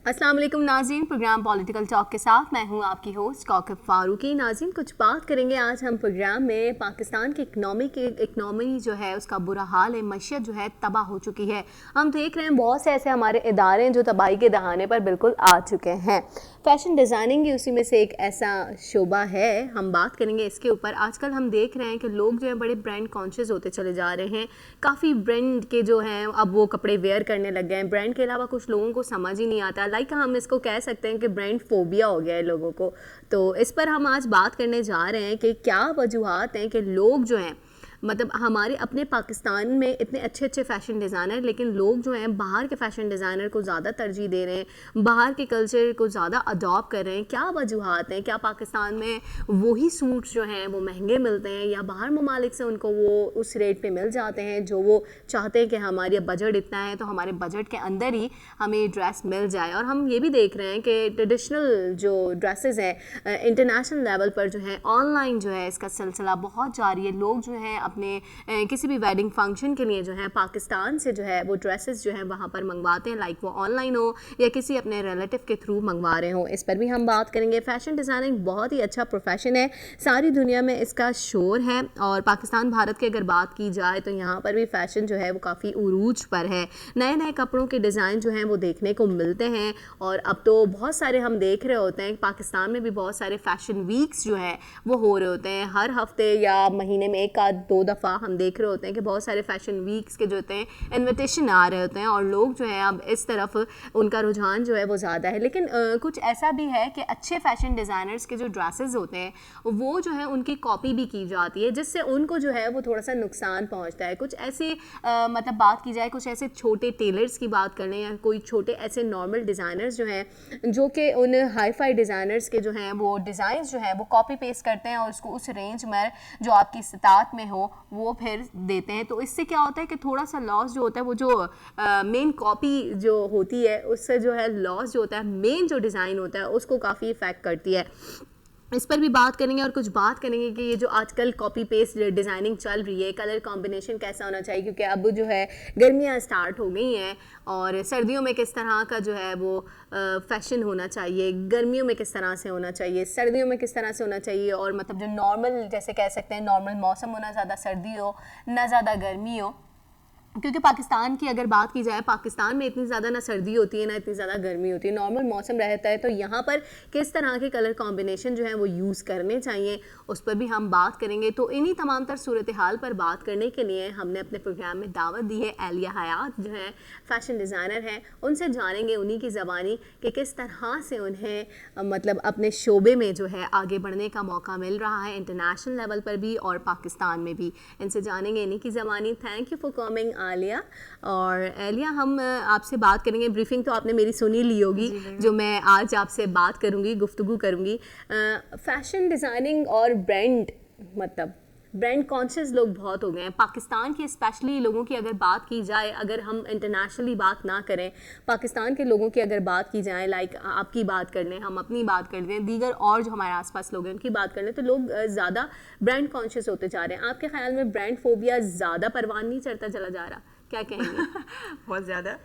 अस्सलाम वालेकुम नाज़रीन, प्रोग्राम पॉलिटिकल टॉक के साथ मैं हूं आपकी होस्ट कौकब फारूकी। नाज़रीन, कुछ बात करेंगे आज हम प्रोग्राम में पाकिस्तान की इकनॉमी जो है उसका बुरा हाल है, मईशत जो है तबाह हो चुकी है। हम देख रहे हैं बहुत से ऐसे हमारे इदारे जो तबाही के दहाने पर बिल्कुल आ चुके हैं। फैशन डिज़ाइनिंग उसी में से एक ऐसा शोबा है, हम बात करेंगे इसके ऊपर। आजकल हम देख रहे हैं कि लोग जो है बड़े ब्रांड कॉन्शियस होते चले जा रहे हैं। काफ़ी ब्रांड के जो हैं अब वो कपड़े वेयर करने लग गए हैं। ब्रांड के अलावा कुछ लोगों को समझ ही नहीं आता, लाइक हम इसको कह सकते हैं कि ब्रांड फोबिया हो गया है लोगों को। तो इस पर हम आज बात करने जा रहे हैं कि क्या वजूहात हैं कि लोग जो हैं मतलब हमारे अपने पाकिस्तान में इतने अच्छे अच्छे फ़ैशन डिज़ाइनर, लेकिन लोग जो हैं बाहर के फ़ैशन डिज़ाइनर को ज़्यादा तरजीह दे रहे हैं, बाहर के कल्चर को ज़्यादा अडॉप्ट कर रहे हैं। क्या वजूहात हैं? क्या पाकिस्तान में वही सूट्स जो हैं वो महंगे मिलते हैं या बाहर ममालिक से उनको वो उस रेट पे मिल जाते हैं जो वो चाहते हैं कि हमारी बजट इतना है तो हमारे बजट के अंदर ही हमें ड्रेस मिल जाए। और हम ये भी देख रहे हैं कि ट्रेडिशनल जो ड्रेसेस हैं इंटरनेशनल लेवल पर जो है ऑनलाइन जो है इसका सिलसिला बहुत जारी है। लोग जो हैं अपने किसी भी वेडिंग फंक्शन के लिए जो है पाकिस्तान से जो है वो ड्रेसेस जो है वहाँ पर मंगवाते हैं, लाइक वो ऑनलाइन हो या किसी अपने रिलेटिव के थ्रू मंगवा रहे हो। इस पर भी हम बात करेंगे। फ़ैशन डिज़ाइनिंग बहुत ही अच्छा प्रोफेशन है, सारी दुनिया में इसका शोर है। और पाकिस्तान भारत की अगर बात की जाए तो यहाँ पर भी फ़ैशन जो है वो काफ़ी उरूज पर है। नए नए कपड़ों के डिज़ाइन जो हैं वो देखने को मिलते हैं। और अब तो बहुत सारे हम देख रहे होते हैं पाकिस्तान में भी बहुत सारे फ़ैशन वीक्स जो हैं वो हो रहे होते हैं। हर हफ्ते या महीने में एक आध दो दफ़ा हम देख रहे होते हैं कि बहुत सारे फ़ैशन वीक्स के जो होते हैं इन्विटेशन आ रहे होते हैं और लोग जो हैं अब इस तरफ उनका रुझान जो है वो ज़्यादा है। लेकिन कुछ ऐसा भी है कि अच्छे फ़ैशन डिज़ाइनर्स के जो ड्रेसेस होते हैं वो जो है उनकी कॉपी भी की जाती है, जिससे उनको जो है वो थोड़ा सा नुकसान पहुंचता है। कुछ ऐसे मतलब बात की जाए, कुछ ऐसे छोटे टेलर्स की बात कर लें या कोई छोटे ऐसे नॉर्मल डिज़ाइनर्स जो हैं जो कि उन हाई फाई डिज़ाइनर्स के जो हैं वो डिज़ाइंस जो हैं वो कॉपी पेस्ट करते हैं और उसको उस रेंज में जो आपकी इस्तात में हो वो फिर देते हैं। तो इससे क्या होता है कि थोड़ा सा लॉस जो होता है वो जो मेन कॉपी जो होती है उससे जो है लॉस जो होता है, मेन जो डिज़ाइन होता है उसको काफ़ी इफ़ेक्ट करती है। इस पर भी बात करेंगे और कुछ बात करेंगे कि ये जो आजकल कॉपी पेस्ट डिज़ाइनिंग चल रही है, कलर कॉम्बिनेशन कैसा होना चाहिए, क्योंकि अब जो है गर्मियाँ स्टार्ट हो गई हैं और सर्दियों में किस तरह का जो है वो फैशन होना चाहिए, गर्मियों में किस तरह से होना चाहिए, सर्दियों में किस तरह से होना चाहिए। और मतलब जो नॉर्मल जैसे कह सकते हैं नॉर्मल मौसम हो, ना ज़्यादा सर्दी हो ना ज़्यादा गर्मी हो। क्योंकि पाकिस्तान की अगर बात की जाए, पाकिस्तान में इतनी ज़्यादा ना सर्दी होती है ना इतनी ज़्यादा गर्मी होती है, नॉर्मल मौसम रहता है। तो यहाँ पर किस तरह के कलर कॉम्बिनेशन जो है वो यूज़ करने चाहिए उस पर भी हम बात करेंगे। तो इन्हीं तमाम तर सूरत हाल पर बात करने के लिए हमने अपने प्रोग्राम में दावत दी है आलिया हयात जो है फ़ैशन डिज़ाइनर हैं। उनसे जानेंगे उन्हीं की ज़बानी कि किस तरह से उन्हें मतलब अपने शोबे में जो है आगे बढ़ने का मौका मिल रहा है इंटरनेशनल लेवल पर भी और पाकिस्तान में भी। इनसे जानेंगे इन्हीं की ज़बानी। Thank you for coming Alia. और आलिया, हम आपसे बात करेंगे, ब्रीफिंग तो आपने मेरी सुनी ली होगी जो मैं आज आपसे बात करूंगी, गुफ्तगू करूंगी। फैशन डिज़ाइनिंग और ब्रांड मतलब ब्रांड कॉन्शियस लोग बहुत हो गए हैं पाकिस्तान के, स्पेशली लोगों की अगर बात की जाए, अगर हम इंटरनेशनली बात ना करें, पाकिस्तान के लोगों की अगर बात की जाए, लाइक आपकी बात कर लें, हम अपनी बात कर लें, दीगर और जो हमारे आसपास लोग हैं उनकी बात कर लें, तो लोग ज़्यादा ब्रांड कॉन्शियस होते जा रहे हैं। आपके ख्याल में ब्रांड फोबिया ज़्यादा परवान नहीं चढ़ता चला जा रहा? क्या कहेंगे? बहुत ज़्यादा।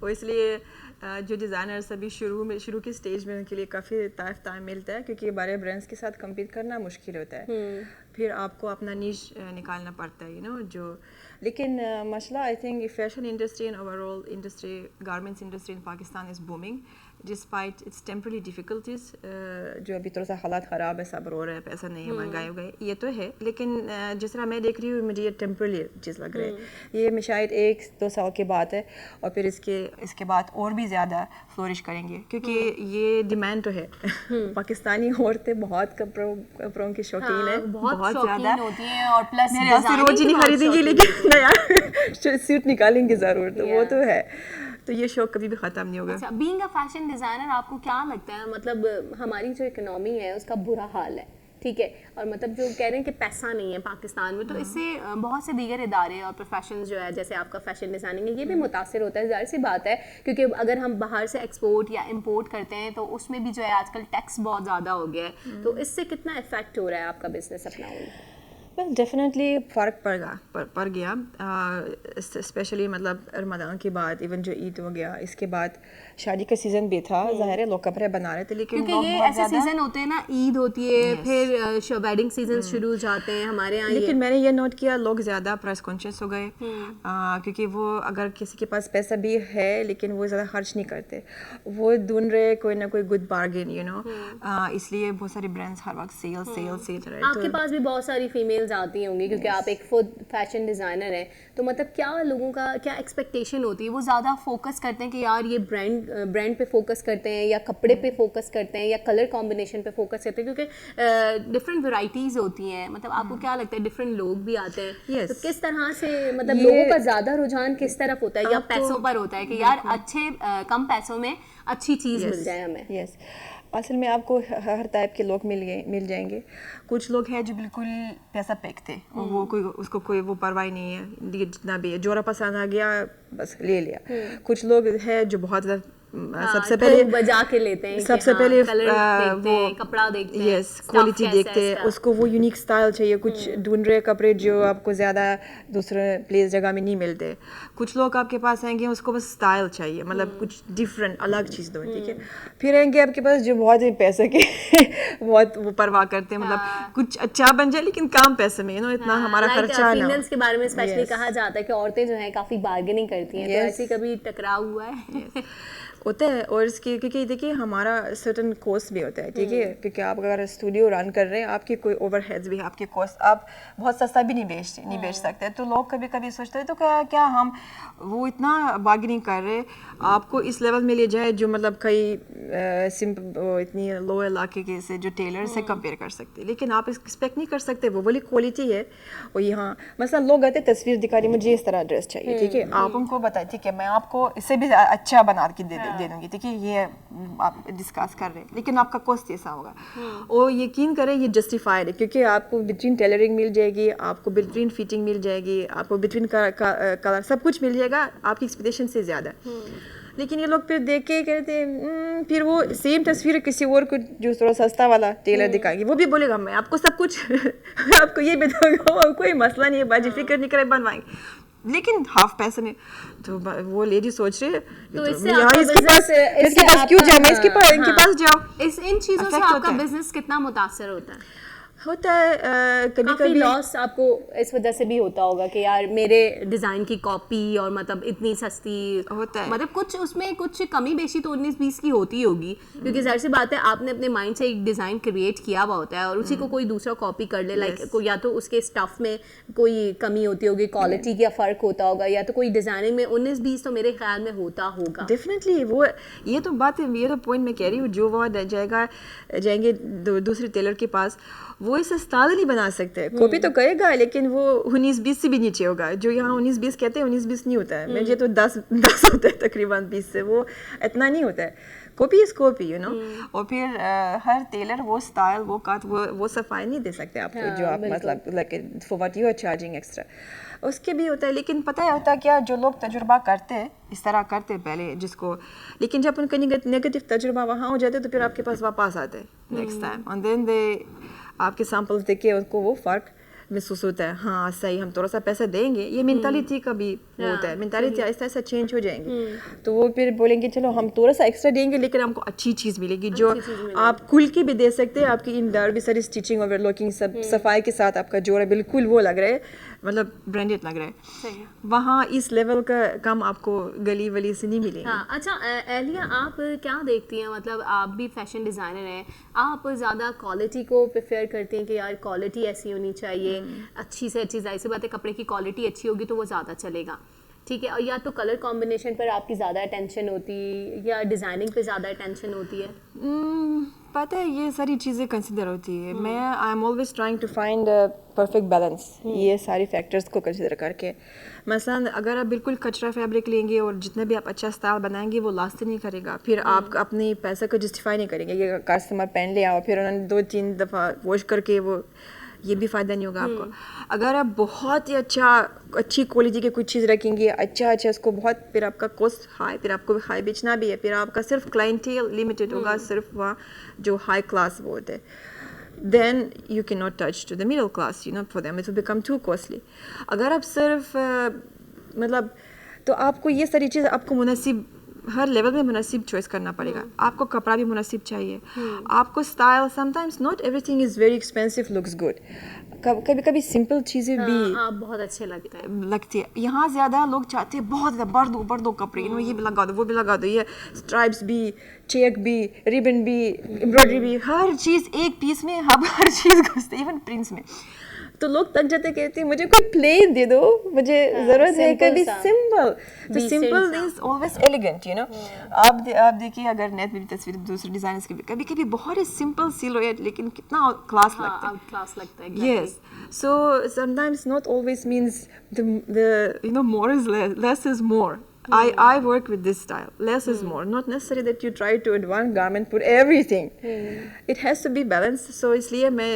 वो इसलिए जो डिज़ाइनर्स अभी शुरू की स्टेज में उनके लिए काफ़ी टाइम मिलता है, क्योंकि बड़े ब्रांड्स के साथ compete करना मुश्किल होता है। फिर आपको अपना नीश निकालना पड़ता है जो। लेकिन मसला I think fashion industry and overall industry, garments industry in Pakistan is booming despite it's temporary difficulties. जो अभी थोड़ा सा हालात ख़राब है, सब्र हो रहा है, पैसा नहीं है, महंगाई हो गई, ये तो है। लेकिन जिस तरह मैं देख रही हूँ मुझे ये टेम्पररी चीज़ लग रही है। ये मैं शायद 1-2 साल की बात है और फिर इसके बाद और भी ज़्यादा फ्लोरिश करेंगे, क्योंकि ये डिमांड तो है। पाकिस्तानी औरतें बहुत कपड़ों की शौकीन है, बहुत ज़्यादा होती हैं और प्लस मेरे यहाँ से रोज ही नहीं खरीदेंगी लेकिन नया सूट निकालेंगे ज़रूर, तो वो तो है। तो ये शौक कभी भी ख़त्म नहीं होगा। अच्छा, बीइंग अ फैशन डिज़ाइनर आपको क्या लगता है, मतलब हमारी जो इकोनॉमी है उसका बुरा हाल है, ठीक है, और मतलब जो कह रहे हैं कि पैसा नहीं है पाकिस्तान में, तो इससे बहुत से दीगर इदारे और प्रोफेशन जो है जैसे आपका फैशन डिज़ाइनिंग है ये भी मुतासिर होता है, जाहिर सी बात है, क्योंकि अगर हम बाहर से एक्सपोर्ट या इम्पोर्ट करते हैं तो उसमें भी जो है आजकल टैक्स बहुत ज़्यादा हो गया है। तो इससे कितना इफेक्ट हो रहा है आपका बिजनेस अपना? डेफिनेटली फ़र्क पड़ गया, स्पेशली मतलब रमज़ान के बाद, इवन जो ईद हो गया, इसके बाद शादी का सीज़न भी था, ज़ाहिर है लोग कपड़े बना रहे थे, लेकिन क्योंकि ये ऐसे सीज़न होते हैं ना, ईद होती है, फिर वेडिंग सीजन शुरू हो जाते हैं हमारे यहाँ। लेकिन मैंने ये नोट किया लोग ज़्यादा प्राइस कॉन्शियस हो गए, क्योंकि वो अगर किसी के पास पैसा भी है लेकिन वो ज़्यादा खर्च नहीं करते, वो ढूंढ रहे कोई ना कोई गुड बार्गेन, यू नो, इसलिए बहुत सारे ब्रांड्स हर वक्त सेल रहे। आपके पास भी बहुत सारी फीमेल्स आती होंगी क्योंकि आप एक खुद फैशन डिज़ाइनर हैं, तो मतलब क्या लोगों का क्या एक्सपेक्टेशन होती है? वो ज़्यादा फोकस करते हैं कि यार ये ब्रांड पे फोकस करते हैं, या कपड़े पे फोकस करते हैं, या कलर कॉम्बिनेशन पे फोकस करते हैं? क्योंकि डिफरेंट वैरायटीज़ होती हैं, मतलब आपको क्या लगता है डिफरेंट लोग भी आते हैं, तो किस तरह से मतलब लोगों का ज़्यादा रुझान किस तरफ होता है, या पैसों पर होता है कि यार अच्छे कम पैसों में अच्छी चीज़ मिल जाए हमें? यस, असल में आपको हर टाइप के लोग मिल जाएंगे। कुछ लोग हैं जो बिल्कुल पैसा फेंकते, वो उसको कोई वो परवाह नहीं है, जितना भी है जोड़ा पसंद आ गया बस ले लिया। कुछ लोग हैं जो बहुत सबसे पहले बजा के लेते हैं, सबसे पहले वो कपड़ा देखते हैं, यस क्वालिटी देखते हैं, उसको वो यूनिक स्टाइल चाहिए, कुछ ढूंढ रहे कपड़े जो आपको ज़्यादा दूसरे प्लेस जगह में नहीं मिलते। कुछ लोग आपके पास आएंगे उसको बस स्टाइल चाहिए, मतलब कुछ डिफरेंट अलग चीज़ दो, ठीक है। फिर आएंगे आपके पास जो बहुत ही पैसे के बहुत वो परवाह करते हैं, मतलब कुछ अच्छा बन जाए लेकिन कम पैसे में, इतना हमारा खर्चा ना। फीमेल्स के बारे में स्पेशली कहा जाता है कि औरतें जो हैं काफ़ी बार्गेनिंग करती हैं, तो ऐसी कभी टकराव हुआ है? होता है, और इसकी क्योंकि देखिए हमारा सर्टन कॉस्ट भी होता है, ठीक है, क्योंकि आप अगर स्टूडियो रन कर रहे हैं आपकी कोई ओवरहेड्स भी है, आपकी कॉस्ट आप बहुत सस्ता भी नहीं बेच सकते। तो लोग कभी कभी सोचते हैं तो क्या हम वो इतना बार्गेनिंग कर रहे हैं, आपको इस लेवल में ले जाए जो मतलब कई इतनी लो इलाके के से जो टेलर से कंपेयर कर सकते, लेकिन आप एक्सपेक्ट नहीं कर सकते वो वाली क्वालिटी है। और यहाँ मतलब लोग आते तस्वीर दिखा रही मुझे इस तरह ड्रेस चाहिए, ठीक है, आप उनको बताए ठीक है मैं आपको इससे भी अच्छा बना के दे दूंगी, ठीक है, ये आप डिस्कस कर रहे हैं लेकिन आपका कॉस्ट ऐसा होगा। और यकीन करें ये जस्टिफाइड है, क्योंकि आपको बेहतरीन टेलरिंग मिल जाएगी, आपको बेहतरीन फिटिंग मिल जाएगी, आपको बेहतरीन कलर सब कुछ मिल जाएगा आपकी एक्सपेक्टेशन से ज़्यादा। लेकिन ये लोग फिर देख के कहते हैं, फिर वो सेम तस्वीर किसी और को जो थोड़ा सस्ता वाला टेलर दिखाएंगे, वो भी बोलेगा मैं आपको सब कुछ आपको ये भी दूंगा, कोई मसला नहीं है, बाजी फिक्र नहीं करे बनवाएंगे, लेकिन हाफ पैसे में। तो वो लेडी सोच रही है तो इसके पास क्यों जाऊँ, मैं इनके पास जाओ। इन चीज़ों से आपका बिजनेस कितना मुतासर होता है? कभी लॉस आपको इस वजह से भी होता होगा कि यार मेरे डिज़ाइन की कॉपी और मतलब इतनी सस्ती होता है, मतलब कुछ उसमें कुछ कमी बेशी तो 19-20 की होती होगी, क्योंकि ज़ाहिर सी बात है आपने अपने माइंड से एक डिज़ाइन क्रिएट किया हुआ होता है और उसी को कोई दूसरा कॉपी कर ले, लाइक या तो उसके स्टफ में कोई कमी होती होगी, क्वालिटी का फ़र्क होता होगा, या तो कोई डिज़ाइनिंग में 19-20 तो मेरे ख्याल में होता होगा डेफिनेटली। वो ये तो बात है, ये तो पॉइंट मैं कह रही हूँ, जो वहाँ जाएंगे दूसरे टेलर के पास वो इसे स्टाइल नहीं बना सकते, कॉपी तो करेगा लेकिन वो 19-20 से भी नीचे होगा। जो यहाँ 19-20 कहते हैं 19-20 नहीं होता है, मुझे तो 10 होता है तकरीबन 20 से, वो इतना नहीं होता है। Copy is copy, you know. और फिर हर टेलर वो स्टाइल वो कट वो सफाई नहीं दे सकते आपको, जो आप मतलब like for what you are charging extra, उसके भी होता है। लेकिन पता है होता क्या, जो लोग तजुर्बा करते हैं इस तरह करते हैं पहले जिसको, लेकिन जब उनका नेगेटिव तजुर्बा वहाँ हो जाता है तो फिर आपके पास वापस आते हैं नेक्स्ट टाइम, और देन दे आपके सैंपल्स देख के उनको वो फ़र्क महसूस होता है, हाँ सही हम थोड़ा सा पैसा देंगे। ये मेंटालिटी का भी होता है, मेंटालिटी ऐसा ऐसा चेंज हो जाएंगी, तो वो फिर बोलेंगे चलो हम थोड़ा सा एक्स्ट्रा देंगे लेकिन हमको अच्छी चीज़ मिलेगी जो आप खुल के भी दे सकते हैं। आपकी इंडर भी सारी स्टिचिंग ओवरलॉकिंग सब सफाई के साथ आपका जोड़ा बिल्कुल वो लग रहा है, मतलब ब्रांडेड लग रहा है। वहाँ इस लेवल का काम आपको गली वली से नहीं मिलेगा। हाँ, अच्छा एलिया आप क्या देखती हैं, मतलब आप भी फैशन डिज़ाइनर हैं, आप ज़्यादा क्वालिटी को प्रेफर करती हैं कि यार क्वालिटी ऐसी होनी चाहिए, अच्छी से अच्छी, जाहिर सी बात है कपड़े की क्वालिटी अच्छी होगी तो वो ज़्यादा चलेगा, ठीक है, और या तो कलर कॉम्बिनेशन पर आपकी ज़्यादा अटेंशन होती है या डिज़ाइनिंग पे ज़्यादा अटेंशन होती है? पता है ये सारी चीज़ें कंसिडर होती है। मैं I am always trying to find perfect balance, ये सारी फैक्टर्स को कंसिडर करके। मसलन अगर आप बिल्कुल कचरा फैब्रिक लेंगे और जितने भी आप अच्छा स्टाइल बनाएंगे वो लास्ट नहीं करेगा, फिर आप अपने पैसे को जस्टिफाई नहीं करेंगे। ये कस्टमर पहन लिया और फिर उन्होंने 2-3 दफ़ा वॉश करके वो, ये भी फ़ायदा नहीं होगा आपको। अगर आप बहुत ही अच्छी क्वालिटी की कुछ चीज़ रखेंगे, अच्छा उसको बहुत, फिर आपका कॉस्ट हाई, फिर आपको हाई बेचना भी है, फिर आपका सिर्फ क्लाइंटेल लिमिटेड होगा, सिर्फ वहाँ जो हाई क्लास वो होते हैं। then you cannot touch to the middle class, you know, for them it will become too costly. अगर आप सिर्फ मतलब तो आपको ये सारी चीज़ आपको मुनासिब हर लेवल में मुनासिब चॉइस करना पड़ेगा. आपको कपड़ा भी मुनासिब चाहिए, आपको style. Sometimes not everything is very expensive looks good. कभी कभी सिंपल चीज़ें भी आप बहुत अच्छे लगती है. यहाँ ज़्यादा लोग चाहते हैं बहुत ज़्यादा भर दो कपड़े, ये भी लगा दो, वो भी लगा दो, ये स्ट्राइप्स भी, चेक भी, रिबन भी, एम्ब्रॉयडरी भी, हर चीज़ एक पीस में. हम हर चीज़ घुसते, इवन प्रिंट्स में. तो लोग तक जाते कहते हैं मुझे कोई प्लेन दे दो, मुझे ज़रूरत है कभी सिंपल. तो simple is always elegant, you know. आप देखिए अगर नेट में भी तस्वीर दूसरे डिजाइनर्स की भी कभी कभी बहुत ही सिंपल सिलुएट लेकिन कितना क्लास लगता है. क्लास लगता है. Yes. So sometimes not always means the you know more is less is more. I work with this style. Less is more. Not necessarily that you try to in one garment put everything. It has to be balanced. So इसलिए मैं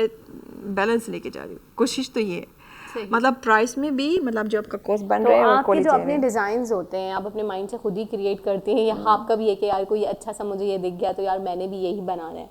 balance लेके जा रही हूँ. कोशिश तो ये है. मतलब प्राइस में भी, मतलब जो आपका कॉस्ट बन रहा है और क्वालिटी. जो अपने डिजाइन्स होते हैं आप अपने माइंड से खुद ही क्रिएट करते हैं, या आपका भी है कि यार कोई अच्छा सा मुझे ये दिख गया तो यार मैंने भी यही बनाना है?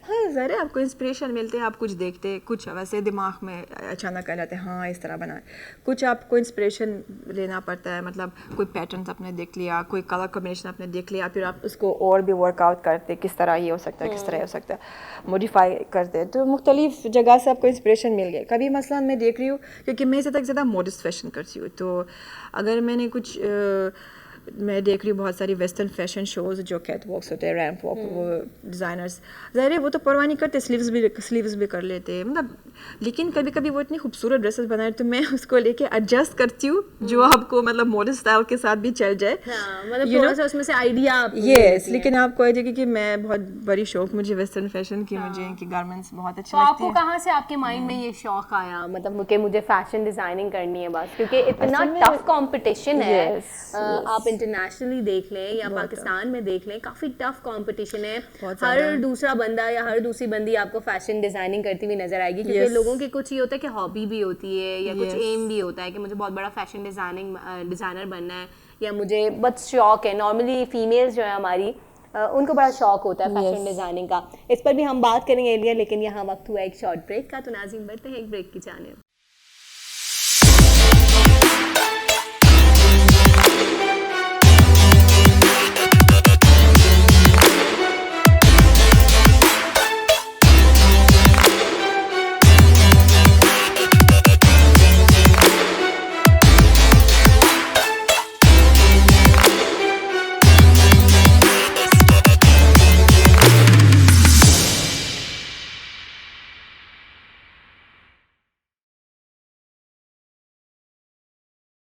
हाँ ज़रूर. आपको इंस्पिरेशन मिलते हैं, आप कुछ देखते हैं, कुछ वैसे दिमाग में अचानक आ जाते हैं हाँ इस तरह बनाए. कुछ आपको इंस्पिरेशन लेना पड़ता है, मतलब कोई पैटर्न आपने देख लिया, कोई कलर कॉम्बिनेशन आपने देख लिया, फिर आप उसको और भी वर्कआउट करते किस तरह ये हो सकता है, किस तरह हो सकता है, मॉडिफाई करते हैं. तो मुख्तलिफ जगह से आपको इंस्पिरेशन मिल गया. कभी मसलन मैं देख रही हूँ क्योंकि मैं ज़्यादा मॉडर्न फैशन करती हूँ, तो अगर मैंने कुछ मैं देख रही हूँ बहुत सारी वेस्टर्न फैशन शोज़ जो कैट वॉक्स होते हैं, रैम्प वॉक, वो डिज़ाइनर्स ज़ाहिर है वो तो परवाह नहीं करते, स्लीव्स भी कर लेते हैं, मतलब. लेकिन कभी कभी वो इतनी खूबसूरत ड्रेसेस बनाए तो मैं उसको लेके एडजस्ट करती हूँ जो आपको मतलब मॉडर्न स्टाइल के साथ भी चल जाए. मतलब थोड़ा सा उसमें से आइडिया. यस. लेकिन आपको आइडिया क्योंकि मैं बहुत बड़ी शौक मुझे वेस्टर्न फैशन की, मुझे इनकी गारमेंट्स बहुत अच्छी लगती है. आपको कहाँ से आपके माइंड में ये शौक आया, मतलब कि मुझे फैशन डिजाइनिंग करनी है बस? क्योंकि इतना टफ कंपटीशन है. आप इंटरनेशनली देख लें या पाकिस्तान में देख लें, काफ़ी टफ कंपटीशन है. हर दूसरा बंदा या हर दूसरी बंदी आपको फैशन डिजाइनिंग करती हुई नजर आएगी, क्योंकि लोगों की कुछ ये होता है कि हॉबी भी होती है या कुछ एम भी होता है कि मुझे बहुत बड़ा फैशन डिजाइनर बनना है, या मुझे बस शौक है. नॉर्मली फीमेल्स जो है हमारी उनको बड़ा शौक होता है फैशन डिजाइनिंग का. इस पर भी हम बात करेंगे एलिया, लेकिन यहाँ वक्त हुआ एक शॉर्ट ब्रेक का, तो नाज़रीन बढ़ते हैं एक ब्रेक की जानिब.